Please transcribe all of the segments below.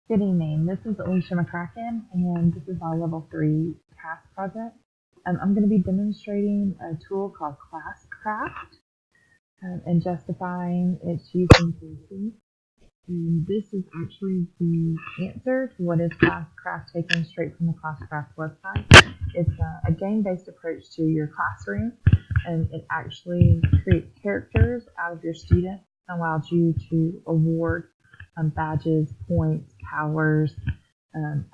Good evening. This is Alicia McCracken, and this is my level 3 task project. I'm going to be demonstrating a tool called ClassCraft and justifying its use in PhD. And this is actually the answer to what is ClassCraft taken straight from the ClassCraft website. It's a game-based approach to your classroom, and it actually creates characters out of your students and allows you to award badges, points, powers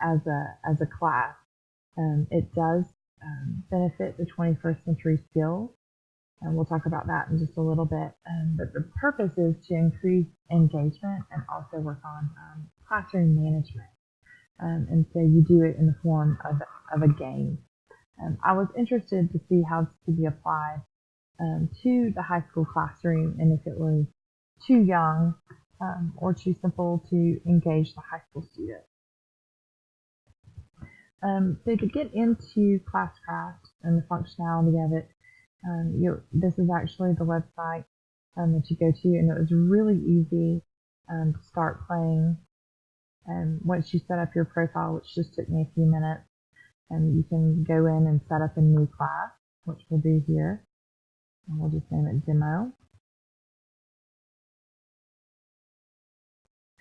as a class. It does benefit the 21st century skills, and we'll talk about that in just a little bit. But the purpose is to increase engagement and also work on classroom management. And so you do it in the form of a game. I was interested to see how this could be applied to the high school classroom and if it was too young or too simple to engage the high school student. So to get into ClassCraft and the functionality of it, this is actually the website that you go to, and it was really easy to start playing. And once you set up your profile, which just took me a few minutes, and you can go in and set up a new class, which we'll do here. And we'll just name it Demo.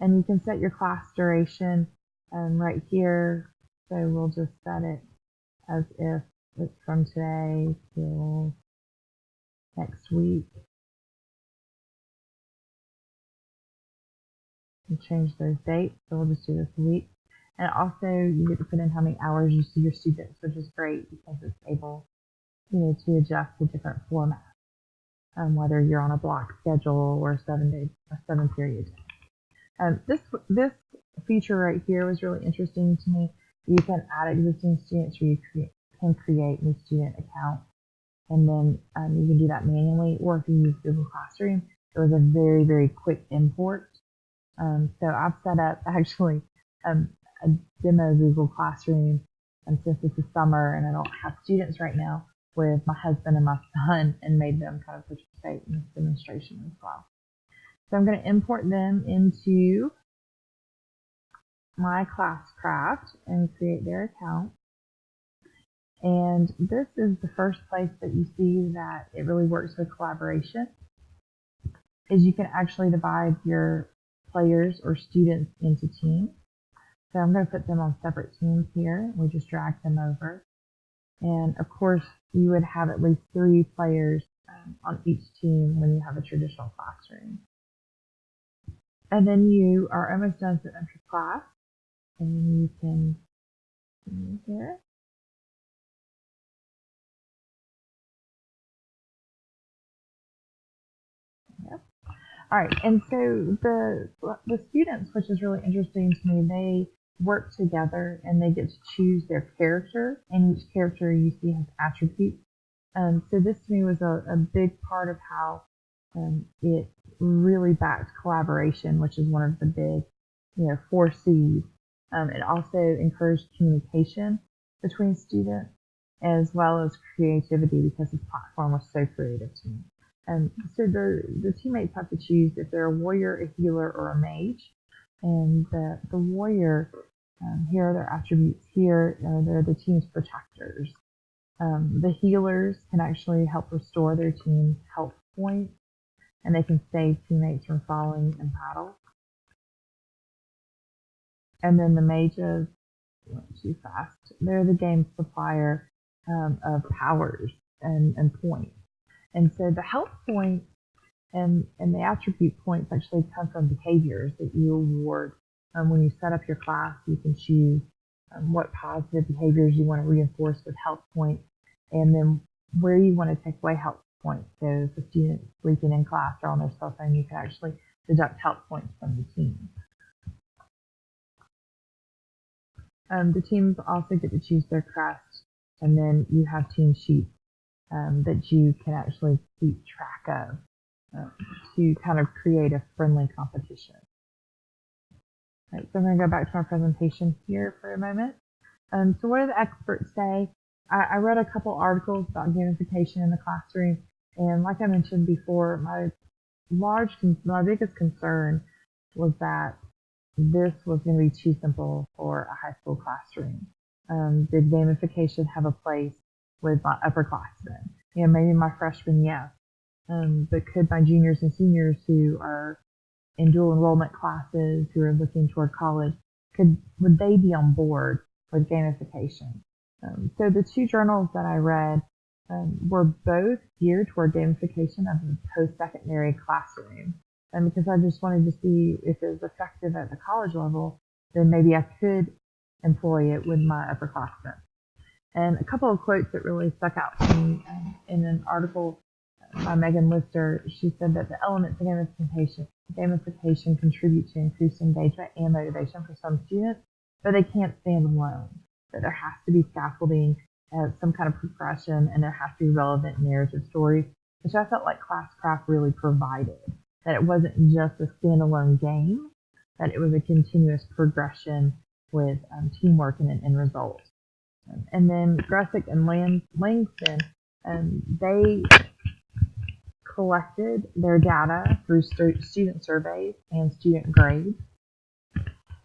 And you can set your class duration right here. So we'll just set it as if it's from today till next week. And change those dates. So we'll just do this week. And also you get to put in how many hours you see your students, which is great because it's able, to adjust to different formats. Whether you're on a block schedule or a 7 period day. This feature right here was really interesting to me. You can add existing students, or you can create new student accounts, and then you can do that manually. Or if you use Google Classroom, it was a very, very quick import. So I've set up actually a demo Google Classroom, and since this is summer and I don't have students right now, with my husband and my son, and made them kind of participate in this demonstration as well. So I'm going to import them into my ClassCraft and create their account. And this is the first place that you see that it really works with collaboration, is you can actually divide your players or students into teams. So I'm going to put them on separate teams here. We just drag them over. And of course, you would have at least 3 players on each team when you have a traditional classroom. And then you are almost done to enter class, and you can see here. Yep. All right, and so the students, which is really interesting to me, they work together and they get to choose their character, and each character you see has attributes. So this to me was a big part of how it really backed collaboration, which is one of the big, 4 C's. It also encouraged communication between students as well as creativity, because this platform was so creative to me. So the teammates have to choose if they're a warrior, a healer, or a mage. And the warrior, here are their attributes. Here, they're the team's protectors. The healers can actually help restore their team's health points, and they can save teammates from falling in battle. And then the mages, went too fast. They're the game's supplier of powers and points. And so the health points and the attribute points actually come from behaviors that you award. When you set up your class, you can choose what positive behaviors you want to reinforce with health points, and then where you want to take away health points. So if a student sleeping in class or on their cell phone, you can actually deduct health points from the team. The teams also get to choose their crest, and then you have team sheets that you can actually keep track of to kind of create a friendly competition. Right, so I'm going to go back to my presentation here for a moment. So what do the experts say? I read a couple articles about gamification in the classroom, and like I mentioned before, my biggest concern was that this was going to be too simple for a high school classroom. Did gamification have a place with my upperclassmen? Maybe my freshmen, yes. But could my juniors and seniors who are in dual enrollment classes, who are looking toward college, would they be on board with gamification? So the two journals that I read were both geared toward gamification of the post-secondary classroom. And because I just wanted to see if it was effective at the college level, then maybe I could employ it with my upperclassmen. And a couple of quotes that really stuck out to me in an article by Megan Lister, she said that the elements of gamification contribute to increased engagement and motivation for some students, but they can't stand alone. That there has to be scaffolding, some kind of progression, and there has to be relevant narrative stories, which I felt like Classcraft really provided. That it wasn't just a standalone game, that it was a continuous progression with teamwork and an end result. And then Gressick and Langston, they collected their data through student surveys and student grades,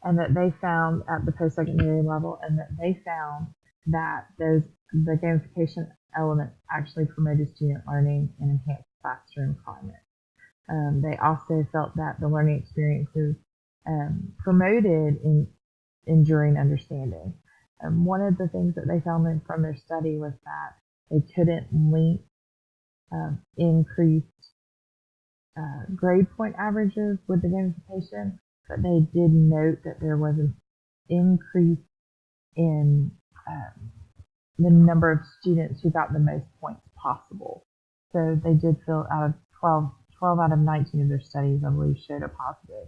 and that they found at the post-secondary level, and that they found that the gamification elements actually promoted student learning and enhanced classroom climate. They also felt that the learning experiences promoted enduring understanding. One of the things that they found from their study was that they couldn't link increased grade point averages with the gamification, but they did note that there was an increase in the number of students who got the most points possible. So they did feel out of 12 out of 19 of their studies, I believe, showed a positive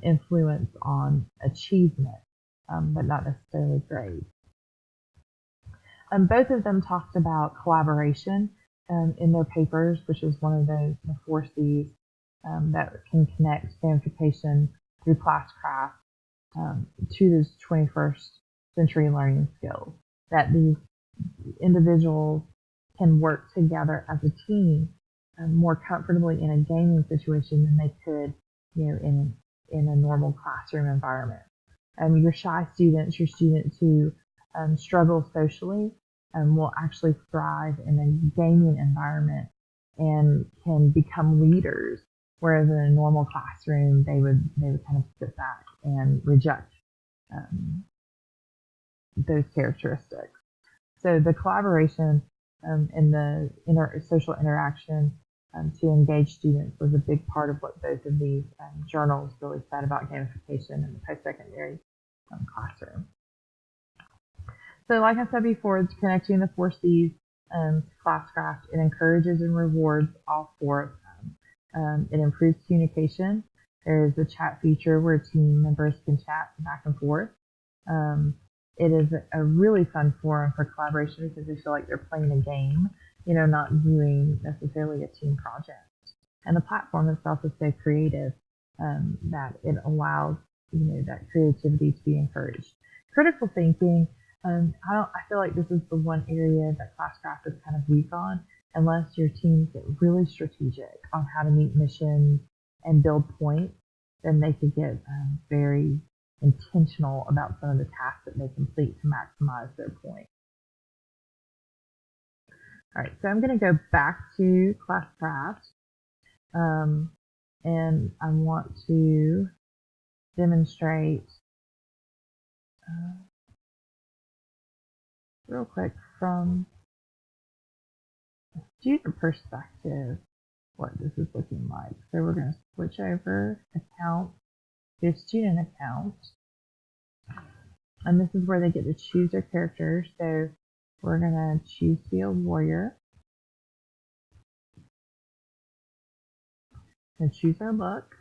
influence on achievement, but not necessarily grade. Both of them talked about collaboration in their papers, which is one of the 4 C's that can connect gamification through Classcraft to those 21st century learning skills. That these individuals can work together as a team more comfortably in a gaming situation than they could, in a normal classroom environment. Your shy students, your students who struggle socially, will actually thrive in a gaming environment and can become leaders, whereas in a normal classroom they would kind of sit back and reject those characteristics. So the collaboration and the social interaction to engage students was a big part of what both of these journals really said about gamification in the post-secondary classroom. So like I said before, it's connecting the 4 C's to Classcraft. It encourages and rewards all 4 of them. It improves communication. There's a chat feature where team members can chat back and forth. It is a really fun forum for collaboration because they feel like they're playing a game, not doing necessarily a team project. And the platform itself is so creative that it allows, that creativity to be encouraged. Critical thinking, I feel like this is the one area that Classcraft is kind of weak on, unless your teams get really strategic on how to meet missions and build points, then they could get very intentional about some of the tasks that they complete to maximize their point. All right, so I'm going to go back to Classcraft, and I want to demonstrate real quick from a student perspective what this is looking like. So we're going to switch over account to student account, and this is where they get to choose their character. So we're going to choose to be a warrior and choose our look.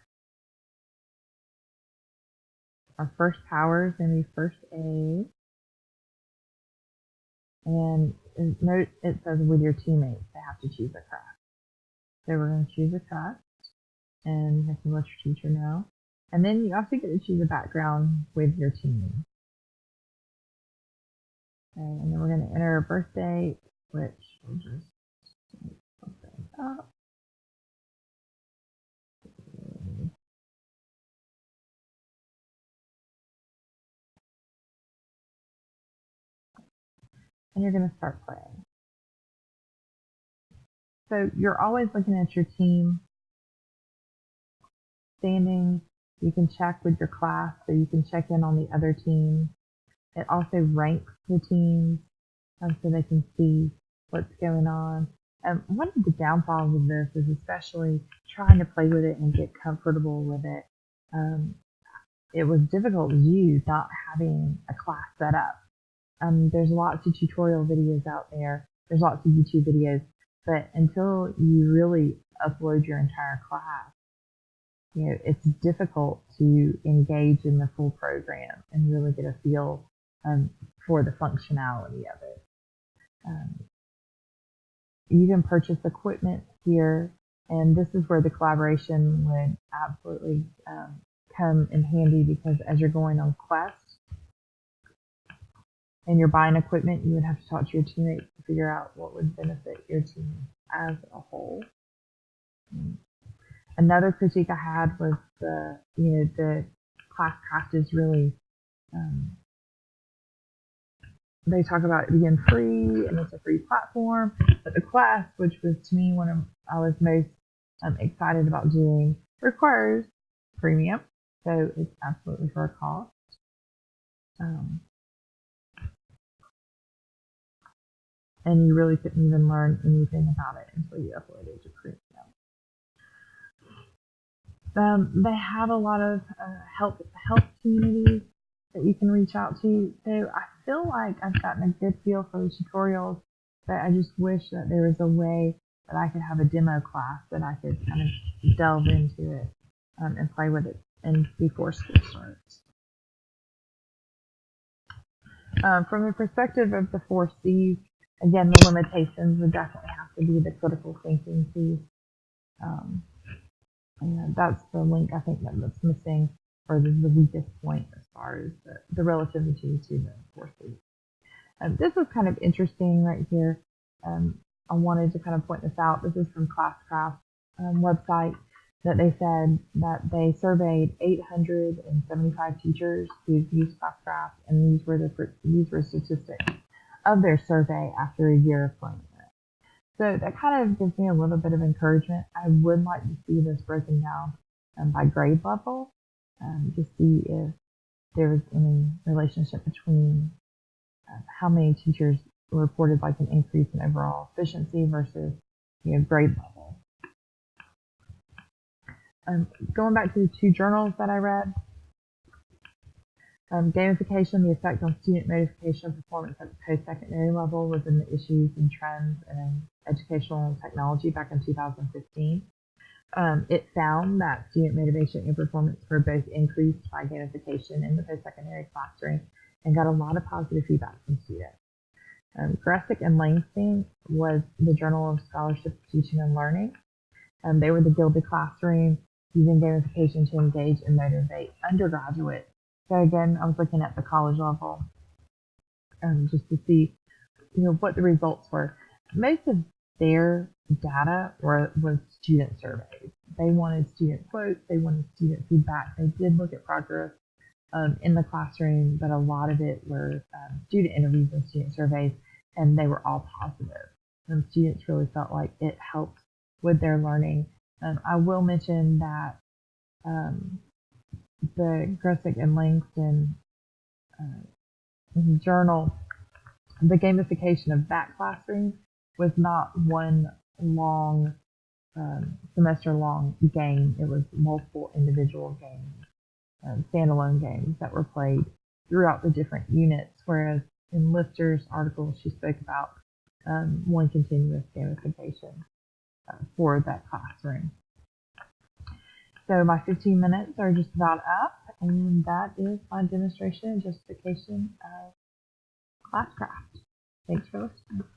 Our first power is going to be first aid, and note it says with your teammates they have to choose a craft. So we're going to choose a craft, and you can let your teacher know. And then you also get to choose a background with your team. Okay, and then we're going to enter a birth date, which we'll just make something up. and you're going to start playing. So you're always looking at your team standing. You can check with your class, so you can check in on the other team. It also ranks the teams so they can see what's going on. One of the downfalls of this is especially trying to play with it and get comfortable with it. It was difficult to use not having a class set up. There's lots of tutorial videos out there. There's lots of YouTube videos, but until you really upload your entire class, it's difficult to engage in the full program and really get a feel for the functionality of it. You can purchase equipment here, and this is where the collaboration would absolutely come in handy, because as you're going on Quest and you're buying equipment, you would have to talk to your teammates to figure out what would benefit your team as a whole. Another critique I had was the Classcraft is really they talk about it being free and it's a free platform, but the class, which was to me I was most excited about doing, requires premium, so it's absolutely for a cost. And you really couldn't even learn anything about it until you uploaded to premium. They have a lot of help communities that you can reach out to. So I feel like I've gotten a good feel for the tutorials, but I just wish that there was a way that I could have a demo class that I could kind of delve into it and play with it and before school starts. From the perspective of the 4 C's, again, the limitations would definitely have to be the critical thinking piece. And that's the link I think that's missing, or the weakest point as far as the relativity to the 4 C's. This is kind of interesting right here. I wanted to kind of point this out. This is from Classcraft website, that they said that they surveyed 875 teachers who've used Classcraft, and these were statistics of their survey after a year of playing it. So that kind of gives me a little bit of encouragement. I would like to see this broken down by grade level to see if there's any relationship between how many teachers reported like an increase in overall efficiency versus grade level. Going back to the 2 journals that I read, gamification, the effect on student motivation performance at the post-secondary level was in the issues and trends in educational technology back in 2015. It found that student motivation and performance were both increased by gamification in the post-secondary classroom and got a lot of positive feedback from students. Gressick and Langston was the Journal of Scholarship Teaching and Learning. They were the Gilded Classroom, using gamification to engage and motivate undergraduates. So again, I was looking at the college level just to see what the results were. Most of their data was student surveys. They wanted student quotes, they wanted student feedback. They did look at progress in the classroom, but a lot of it were student interviews and student surveys, and they were all positive. Students really felt like it helped with their learning. I will mention that the Gressick and Langston journal, the gamification of that classroom was not one long semester-long game. It was multiple individual games, standalone games that were played throughout the different units, whereas in Lister's article she spoke about one continuous gamification for that classroom. So my 15 minutes are just about up, and that is my demonstration and justification of Classcraft. Thanks for listening.